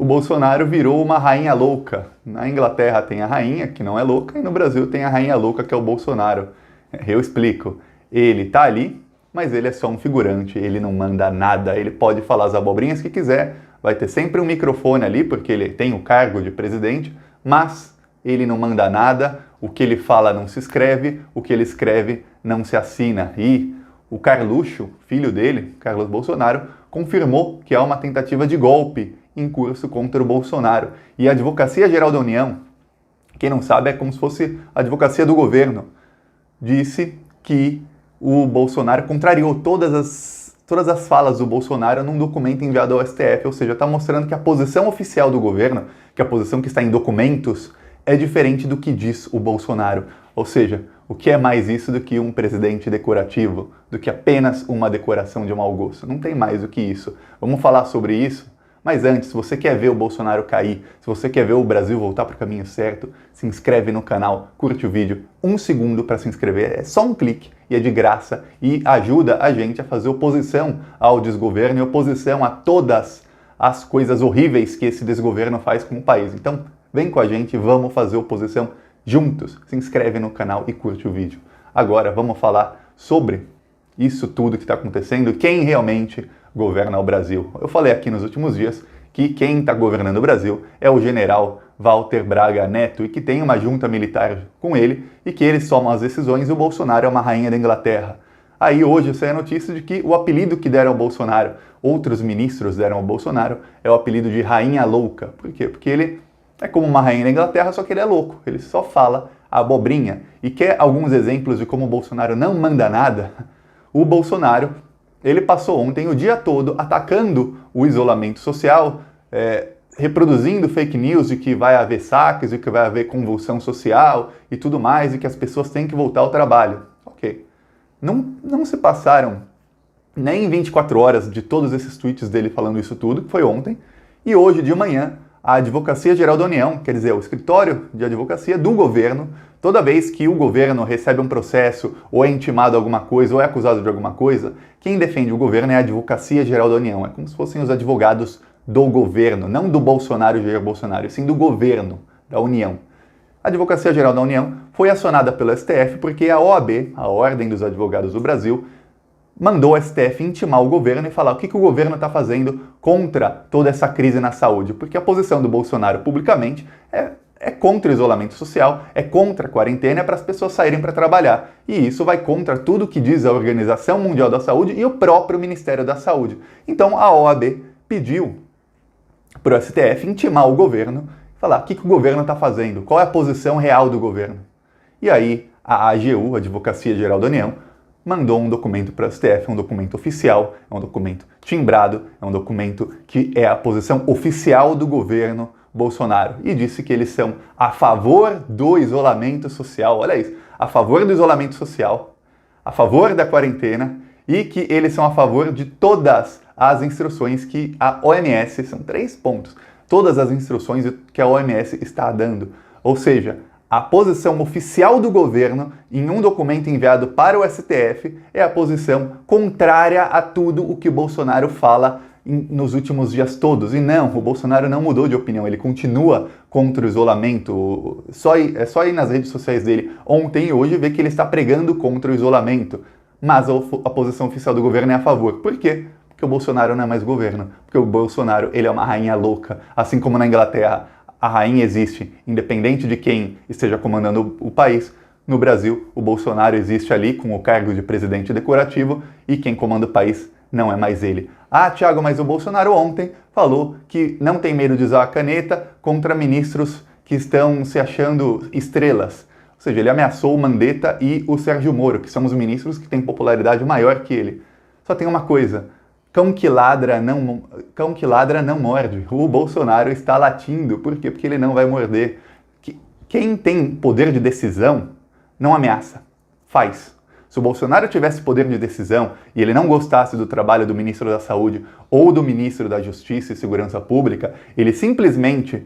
O Bolsonaro virou uma rainha louca. Na Inglaterra tem a rainha, que não é louca, e no Brasil tem a rainha louca, que é o Bolsonaro. Eu explico. Ele tá ali, mas ele é só um figurante, ele não manda nada, ele pode falar as abobrinhas que quiser, vai ter sempre um microfone ali, porque ele tem o cargo de presidente, mas ele não manda nada, o que ele fala não se escreve, o que ele escreve não se assina. E o Carluxo, filho dele, Carlos Bolsonaro, confirmou que há uma tentativa de golpe em curso contra o Bolsonaro. E a Advocacia Geral da União, quem não sabe, é como se fosse a advocacia do governo, disse que o Bolsonaro contrariou todas as falas do Bolsonaro num documento enviado ao STF, ou seja, está mostrando que a posição oficial do governo, que a posição que está em documentos, é diferente do que diz o Bolsonaro. Ou seja, o que é mais isso do que um presidente decorativo, do que apenas uma decoração de mau gosto? Não tem mais do que isso. Vamos falar sobre isso? Mas antes, se você quer ver o Bolsonaro cair, se você quer ver o Brasil voltar para o caminho certo, se inscreve no canal, curte o vídeo, 1 segundo para se inscrever, é só um clique e é de graça e ajuda a gente a fazer oposição ao desgoverno e oposição a todas as coisas horríveis que esse desgoverno faz com o país. Então, vem com a gente, vamos fazer oposição juntos. Se inscreve no canal e curte o vídeo. Agora, vamos falar sobre isso tudo que está acontecendo, quem realmente governa o Brasil. Eu falei aqui nos últimos dias que quem está governando o Brasil é o general Walter Braga Neto e que tem uma junta militar com ele e que eles tomam as decisões e o Bolsonaro é uma rainha da Inglaterra. Aí hoje saiu a notícia de que o apelido que deram ao Bolsonaro, outros ministros deram ao Bolsonaro, é o apelido de Rainha Louca. Por quê? Porque ele é como uma rainha da Inglaterra, só que ele é louco, ele só fala abobrinha. E quer alguns exemplos de como o Bolsonaro não manda nada? O Bolsonaro, ele passou ontem o dia todo atacando o isolamento social, reproduzindo fake news de que vai haver saques, de que vai haver convulsão social e tudo mais, e que as pessoas têm que voltar ao trabalho. Ok. Não se passaram nem 24 horas de todos esses tweets dele falando isso tudo, que foi ontem, e hoje de manhã a Advocacia Geral da União, quer dizer, o escritório de advocacia do governo, toda vez que o governo recebe um processo, ou é intimado a alguma coisa, ou é acusado de alguma coisa, quem defende o governo é a Advocacia Geral da União. É como se fossem os advogados do governo, não do Bolsonaro e Jair Bolsonaro, sim do governo, da União. A Advocacia Geral da União foi acionada pelo STF porque a OAB, a Ordem dos Advogados do Brasil, mandou o STF intimar o governo e falar o que o governo está fazendo contra toda essa crise na saúde. Porque a posição do Bolsonaro publicamente é contra o isolamento social, é contra a quarentena para as pessoas saírem para trabalhar. E isso vai contra tudo que diz a Organização Mundial da Saúde e o próprio Ministério da Saúde. Então a OAB pediu para o STF intimar o governo e falar o que o governo está fazendo, qual é a posição real do governo. E aí a AGU, a Advocacia Geral da União, mandou um documento para o STF, um documento oficial, é um documento timbrado, é um documento que é a posição oficial do governo Bolsonaro, e disse que eles são a favor do isolamento social, olha isso, a favor do isolamento social, a favor da quarentena, e que eles são a favor de todas as instruções que a OMS, são 3 pontos, todas as instruções que a OMS está dando, ou seja, a posição oficial do governo, em um documento enviado para o STF, é a posição contrária a tudo o que o Bolsonaro fala nos últimos dias todos. E não, o Bolsonaro não mudou de opinião, ele continua contra o isolamento. É só ir nas redes sociais dele ontem e hoje ver que ele está pregando contra o isolamento. Mas a posição oficial do governo é a favor. Por quê? Porque o Bolsonaro não é mais governo. Porque o Bolsonaro, ele é uma rainha louca, assim como na Inglaterra. A rainha existe, independente de quem esteja comandando o país. No Brasil, o Bolsonaro existe ali com o cargo de presidente decorativo e quem comanda o país não é mais ele. Ah, Thiago, mas o Bolsonaro ontem falou que não tem medo de usar a caneta contra ministros que estão se achando estrelas. Ou seja, ele ameaçou o Mandetta e o Sérgio Moro, que são os ministros que têm popularidade maior que ele. Só tem uma coisa. Cão que ladra não morde. O Bolsonaro está latindo. Por quê? Porque ele não vai morder. Quem tem poder de decisão não ameaça, faz. Se o Bolsonaro tivesse poder de decisão e ele não gostasse do trabalho do ministro da Saúde ou do ministro da Justiça e Segurança Pública, ele simplesmente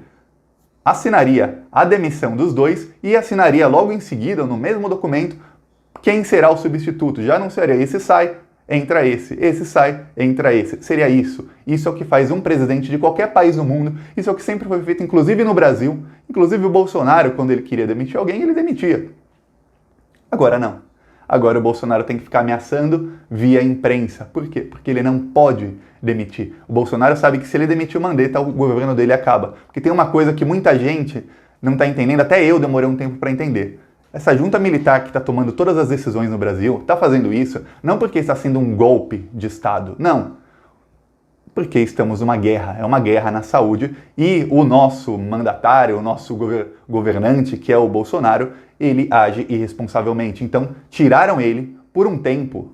assinaria a demissão dos dois e assinaria logo em seguida, no mesmo documento, quem será o substituto. Já anunciaria, esse sai, entra esse sai, entra esse. Seria isso. Isso é o que faz um presidente de qualquer país no mundo. Isso é o que sempre foi feito, inclusive no Brasil. Inclusive o Bolsonaro, quando ele queria demitir alguém, ele demitia. Agora não. Agora o Bolsonaro tem que ficar ameaçando via imprensa. Por quê? Porque ele não pode demitir. O Bolsonaro sabe que se ele demitir o Mandetta, o governo dele acaba. Porque tem uma coisa que muita gente não está entendendo, até eu demorei um tempo para entender. Essa junta militar que está tomando todas as decisões no Brasil, está fazendo isso não porque está sendo um golpe de Estado, não. Porque estamos numa guerra, é uma guerra na saúde e o nosso mandatário, o nosso governante, que é o Bolsonaro, ele age irresponsavelmente. Então, tiraram ele por um tempo,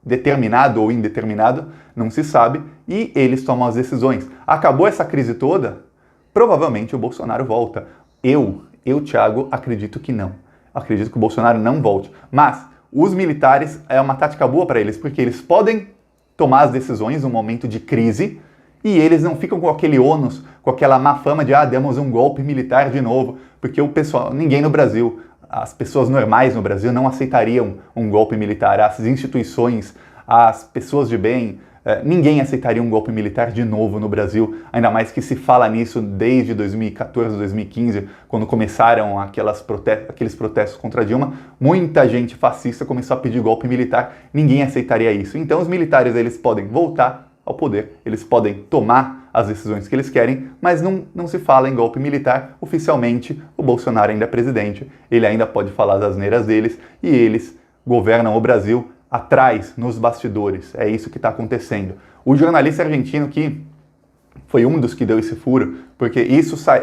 determinado ou indeterminado, não se sabe, e eles tomam as decisões. Acabou essa crise toda, provavelmente o Bolsonaro volta. Eu, Thiago, acredito que não. Acredito que o Bolsonaro não volte. Mas os militares é uma tática boa para eles, porque eles podem tomar as decisões num momento de crise e eles não ficam com aquele ônus, com aquela má fama de demos um golpe militar de novo, porque o pessoal, ninguém no Brasil, as pessoas normais no Brasil não aceitariam um golpe militar. As instituições, as pessoas de bem, ninguém aceitaria um golpe militar de novo no Brasil, ainda mais que se fala nisso desde 2014, 2015, quando começaram aqueles protestos contra Dilma. Muita gente fascista começou a pedir golpe militar, ninguém aceitaria isso. Então os militares eles podem voltar ao poder, eles podem tomar as decisões que eles querem, mas não se fala em golpe militar. Oficialmente, o Bolsonaro ainda é presidente, ele ainda pode falar as asneiras deles e eles governam o Brasil atrás, nos bastidores. É isso que está acontecendo. O jornalista argentino que foi um dos que deu esse furo, porque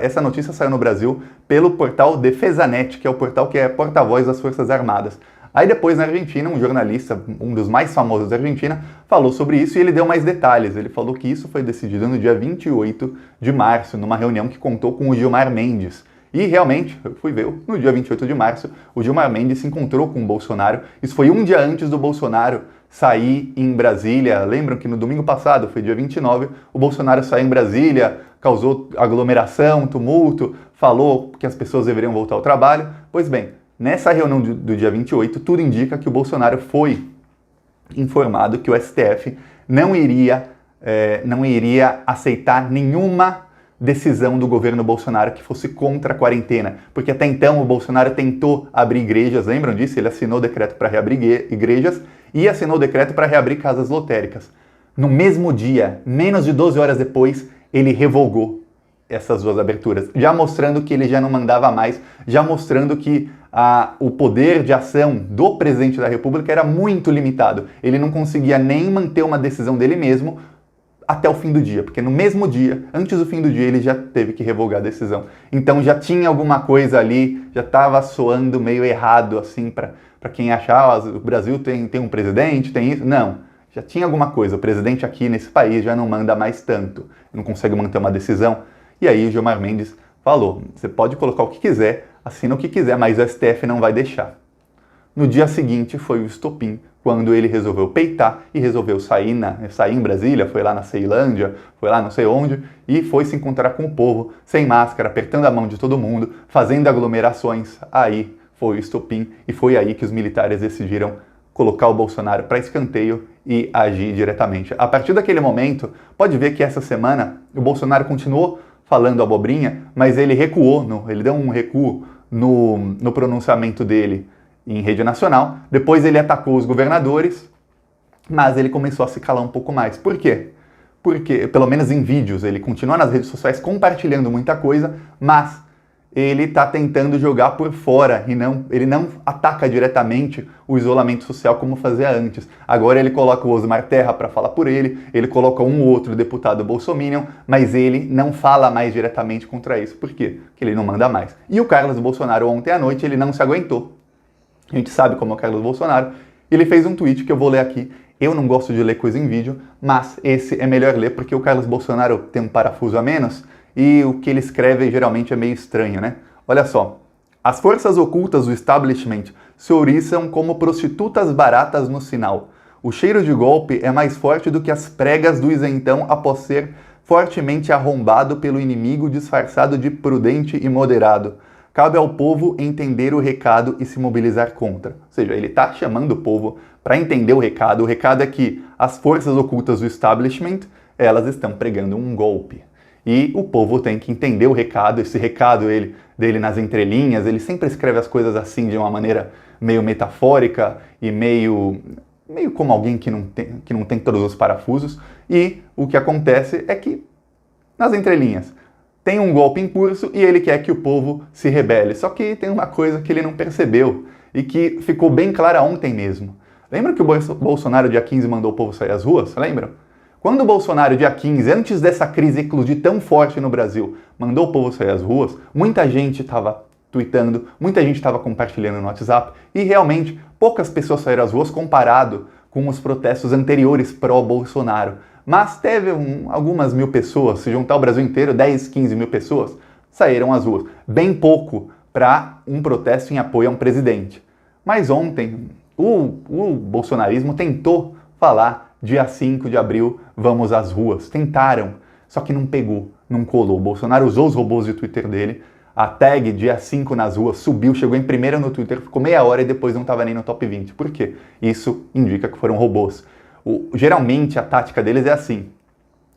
essa notícia saiu no Brasil pelo portal Defesanet, que é o portal que é porta-voz das Forças Armadas. Aí depois na Argentina, um jornalista, um dos mais famosos da Argentina, falou sobre isso e ele deu mais detalhes. Ele falou que isso foi decidido no dia 28 de março, numa reunião que contou com o Gilmar Mendes. E realmente, eu fui ver, no dia 28 de março, o Gilmar Mendes se encontrou com o Bolsonaro. Isso foi um dia antes do Bolsonaro sair em Brasília. Lembram que no domingo passado, foi dia 29, o Bolsonaro saiu em Brasília, causou aglomeração, tumulto, falou que as pessoas deveriam voltar ao trabalho. Pois bem, nessa reunião do dia 28, tudo indica que o Bolsonaro foi informado que o STF não iria aceitar nenhuma decisão do governo Bolsonaro que fosse contra a quarentena, porque até então o Bolsonaro tentou abrir igrejas, lembram disso? Ele assinou o decreto para reabrir igrejas e assinou o decreto para reabrir casas lotéricas. No mesmo dia, menos de 12 horas depois, ele revogou essas duas aberturas, já mostrando que ele já não mandava mais, já mostrando que o poder de ação do presidente da República era muito limitado. Ele não conseguia nem manter uma decisão dele mesmo até o fim do dia, porque no mesmo dia, antes do fim do dia, ele já teve que revogar a decisão. Então já tinha alguma coisa ali, já estava soando meio errado, assim, para quem achar, o Brasil tem um presidente, tem isso. Não, já tinha alguma coisa. O presidente aqui nesse país já não manda mais tanto, não consegue manter uma decisão. E aí o Gilmar Mendes falou, você pode colocar o que quiser, assina o que quiser, mas o STF não vai deixar. No dia seguinte foi o estopim, quando ele resolveu peitar e resolveu sair em Brasília, foi lá na Ceilândia, foi lá não sei onde, e foi se encontrar com o povo, sem máscara, apertando a mão de todo mundo, fazendo aglomerações. Aí foi o estopim, e foi aí que os militares decidiram colocar o Bolsonaro para escanteio e agir diretamente. A partir daquele momento, pode ver que essa semana o Bolsonaro continuou falando abobrinha, mas ele recuou, ele deu um recuo no pronunciamento dele em rede nacional. Depois ele atacou os governadores, mas ele começou a se calar um pouco mais. Por quê? Porque, pelo menos em vídeos, ele continua nas redes sociais compartilhando muita coisa, mas ele está tentando jogar por fora e ele não ataca diretamente o isolamento social como fazia antes. Agora ele coloca o Osmar Terra para falar por ele coloca um ou outro deputado bolsominion, mas ele não fala mais diretamente contra isso. Por quê? Porque ele não manda mais. E o Carlos Bolsonaro ontem à noite ele não se aguentou. A gente sabe como é o Carlos Bolsonaro. Ele fez um tweet que eu vou ler aqui. Eu não gosto de ler coisa em vídeo, mas esse é melhor ler porque o Carlos Bolsonaro tem um parafuso a menos e o que ele escreve geralmente é meio estranho, né? Olha só. As forças ocultas do establishment se ouriçam como prostitutas baratas no sinal. O cheiro de golpe é mais forte do que as pregas do isentão após ser fortemente arrombado pelo inimigo disfarçado de prudente e moderado. Cabe ao povo entender o recado e se mobilizar contra. Ou seja, ele está chamando o povo para entender o recado é que as forças ocultas do establishment, elas estão pregando um golpe. E o povo tem que entender o recado, esse recado dele nas entrelinhas, ele sempre escreve as coisas assim de uma maneira meio metafórica e meio como alguém que não tem todos os parafusos. E o que acontece é que, nas entrelinhas, tem um golpe em curso e ele quer que o povo se rebele. Só que tem uma coisa que ele não percebeu e que ficou bem clara ontem mesmo. Lembra que o Bolsonaro, dia 15, mandou o povo sair às ruas? Lembram? Quando o Bolsonaro, dia 15, antes dessa crise eclodir tão forte no Brasil, mandou o povo sair às ruas, muita gente estava tweetando, muita gente estava compartilhando no WhatsApp e realmente poucas pessoas saíram às ruas comparado com os protestos anteriores pró-Bolsonaro. Mas teve algumas mil pessoas, se juntar o Brasil inteiro, 10, 15 mil pessoas, saíram às ruas. Bem pouco para um protesto em apoio a um presidente. Mas ontem, o bolsonarismo tentou falar, dia 5 de abril, vamos às ruas. Tentaram, só que não pegou, não colou. O Bolsonaro usou os robôs de Twitter dele, a tag dia 5 nas ruas subiu, chegou em primeiro no Twitter, ficou meia hora e depois não estava nem no top 20. Por quê? Isso indica que foram robôs. Geralmente a tática deles é assim,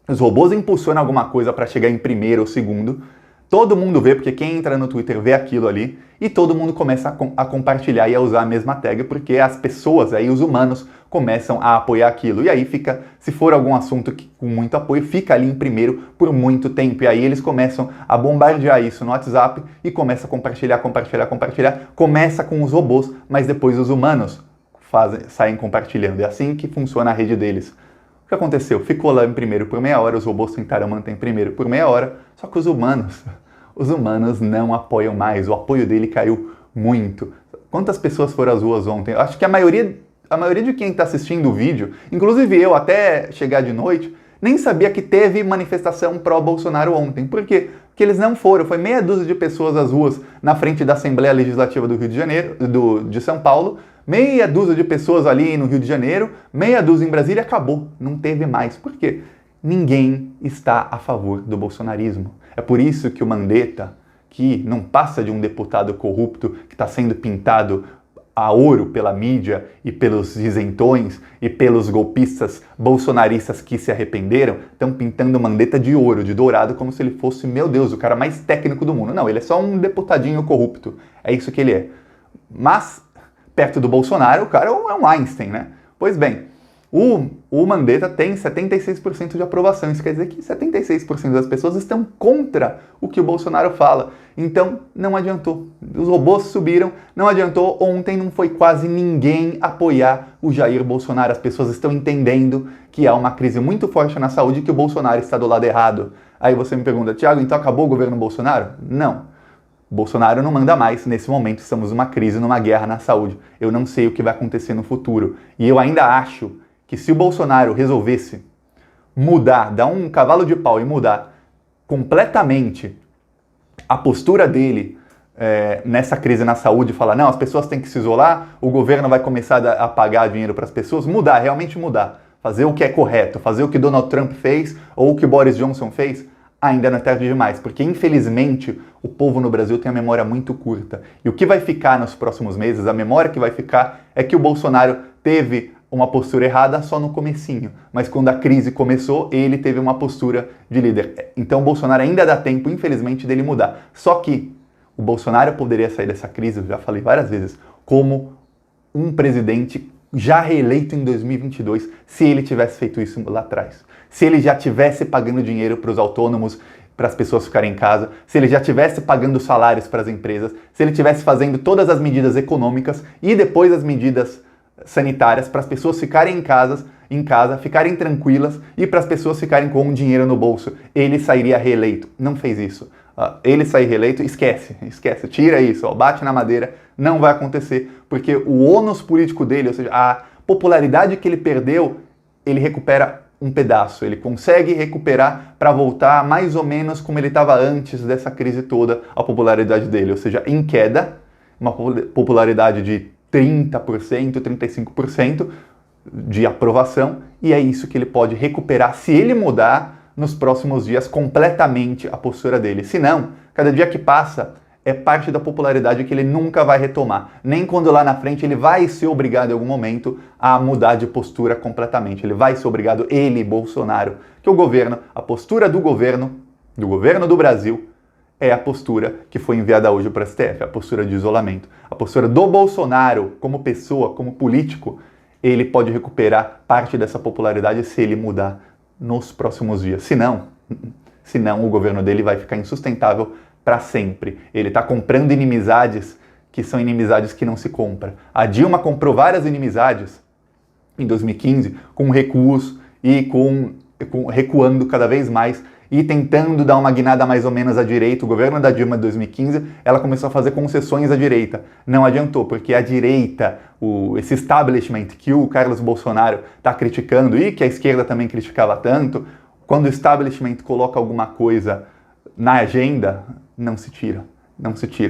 os robôs impulsionam alguma coisa para chegar em primeiro ou segundo, todo mundo vê, porque quem entra no Twitter vê aquilo ali, e todo mundo começa a compartilhar e a usar a mesma tag, porque as pessoas, aí os humanos, começam a apoiar aquilo. E aí fica, se for algum assunto com muito apoio, fica ali em primeiro por muito tempo. E aí eles começam a bombardear isso no WhatsApp e começa a compartilhar. Começa com os robôs, mas depois os humanos saem compartilhando. É assim que funciona a rede deles. O que aconteceu? Ficou lá em primeiro por meia hora, os robôs tentaram manter em primeiro por meia hora, só que os humanos não apoiam mais, o apoio dele caiu muito. Quantas pessoas foram às ruas ontem? Eu acho que a maioria de quem está assistindo o vídeo, inclusive eu até chegar de noite, nem sabia que teve manifestação pró-Bolsonaro ontem. Por quê? Porque eles não foram, foi meia dúzia de pessoas às ruas na frente da Assembleia Legislativa do Rio de Janeiro, de São Paulo, meia dúzia de pessoas ali no Rio de Janeiro, meia dúzia em Brasília e acabou. Não teve mais. Por quê? Ninguém está a favor do bolsonarismo. É por isso que o Mandetta, que não passa de um deputado corrupto que está sendo pintado a ouro pela mídia e pelos isentões e pelos golpistas bolsonaristas que se arrependeram, estão pintando o Mandetta de ouro, de dourado, como se ele fosse, meu Deus, o cara mais técnico do mundo. Não, ele é só um deputadinho corrupto. É isso que ele é. Mas perto do Bolsonaro, o cara é um Einstein, né? Pois bem, o Mandetta tem 76% de aprovação. Isso quer dizer que 76% das pessoas estão contra o que o Bolsonaro fala. Então, não adiantou. Os robôs subiram, não adiantou. Ontem não foi quase ninguém apoiar o Jair Bolsonaro. As pessoas estão entendendo que há uma crise muito forte na saúde e que o Bolsonaro está do lado errado. Aí você me pergunta, Thiago, então acabou o governo Bolsonaro? Não. Bolsonaro não manda mais, nesse momento estamos numa crise, numa guerra na saúde. Eu não sei o que vai acontecer no futuro. E eu ainda acho que se o Bolsonaro resolvesse mudar, dar um cavalo de pau e mudar completamente a postura dele nessa crise na saúde, falar, não, as pessoas têm que se isolar, o governo vai começar a pagar dinheiro para as pessoas, mudar, realmente mudar. Fazer o que é correto, fazer o que Donald Trump fez ou o que Boris Johnson fez, ainda não é tarde demais, porque infelizmente o povo no Brasil tem a memória muito curta. E o que vai ficar nos próximos meses, a memória que vai ficar é que o Bolsonaro teve uma postura errada só no comecinho, mas quando a crise começou, ele teve uma postura de líder. Então o Bolsonaro ainda dá tempo, infelizmente, dele mudar. Só que o Bolsonaro poderia sair dessa crise, eu já falei várias vezes, como um presidente já reeleito em 2022, se ele tivesse feito isso lá atrás. Se ele já tivesse pagando dinheiro para os autônomos, para as pessoas ficarem em casa, se ele já tivesse pagando salários para as empresas, se ele tivesse fazendo todas as medidas econômicas e depois as medidas sanitárias para as pessoas ficarem em casa, ficarem tranquilas e para as pessoas ficarem com dinheiro no bolso, ele sairia reeleito. Não fez isso. Ele sair reeleito, esquece, tira isso, bate na madeira, não vai acontecer, porque o ônus político dele, ou seja, a popularidade que ele perdeu, ele recupera um pedaço, ele consegue recuperar para voltar mais ou menos como ele estava antes dessa crise toda, a popularidade dele, ou seja, em queda, uma popularidade de 30%, 35% de aprovação, e é isso que ele pode recuperar se ele mudar nos próximos dias completamente a postura dele. Se não, cada dia que passa é parte da popularidade que ele nunca vai retomar. Nem quando lá na frente ele vai ser obrigado em algum momento a mudar de postura completamente. Ele vai ser obrigado, ele, Bolsonaro, que o governo, a postura do governo do Brasil, é a postura que foi enviada hoje para o STF, a postura de isolamento. A postura do Bolsonaro, como pessoa, como político, ele pode recuperar parte dessa popularidade se ele mudar nos próximos dias. Se não, o governo dele vai ficar insustentável para sempre. Ele está comprando inimizades que são inimizades que não se compra. A Dilma comprou várias inimizades em 2015 com recuos e recuando cada vez mais e tentando dar uma guinada mais ou menos à direita. O governo da Dilma de 2015, ela começou a fazer concessões à direita. Não adiantou, porque a direita, esse establishment que o Carlos Bolsonaro está criticando e que a esquerda também criticava tanto, quando o establishment coloca alguma coisa na agenda, não se tira.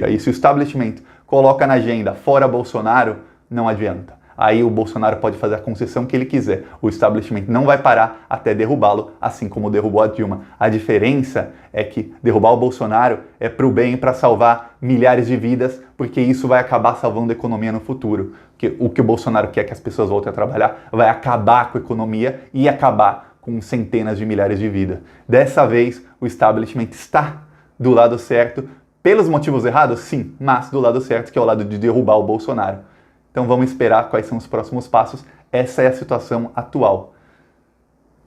E se o establishment coloca na agenda fora Bolsonaro, não adianta. Aí o Bolsonaro pode fazer a concessão que ele quiser. O establishment não vai parar até derrubá-lo, assim como derrubou a Dilma. A diferença é que derrubar o Bolsonaro é para o bem, para salvar milhares de vidas, porque isso vai acabar salvando a economia no futuro. Porque o que o Bolsonaro quer que as pessoas voltem a trabalhar vai acabar com a economia e acabar com centenas de milhares de vidas. Dessa vez, o establishment está do lado certo, pelos motivos errados, sim, mas do lado certo, que é o lado de derrubar o Bolsonaro. Então vamos esperar quais são os próximos passos. Essa é a situação atual.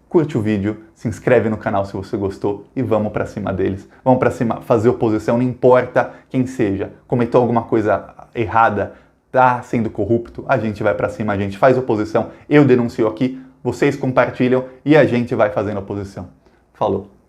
Curte o vídeo, se inscreve no canal se você gostou e vamos pra cima deles. Vamos pra cima fazer oposição, não importa quem seja. Cometeu alguma coisa errada, tá sendo corrupto, a gente vai pra cima, a gente faz oposição. Eu denuncio aqui, vocês compartilham e a gente vai fazendo oposição. Falou!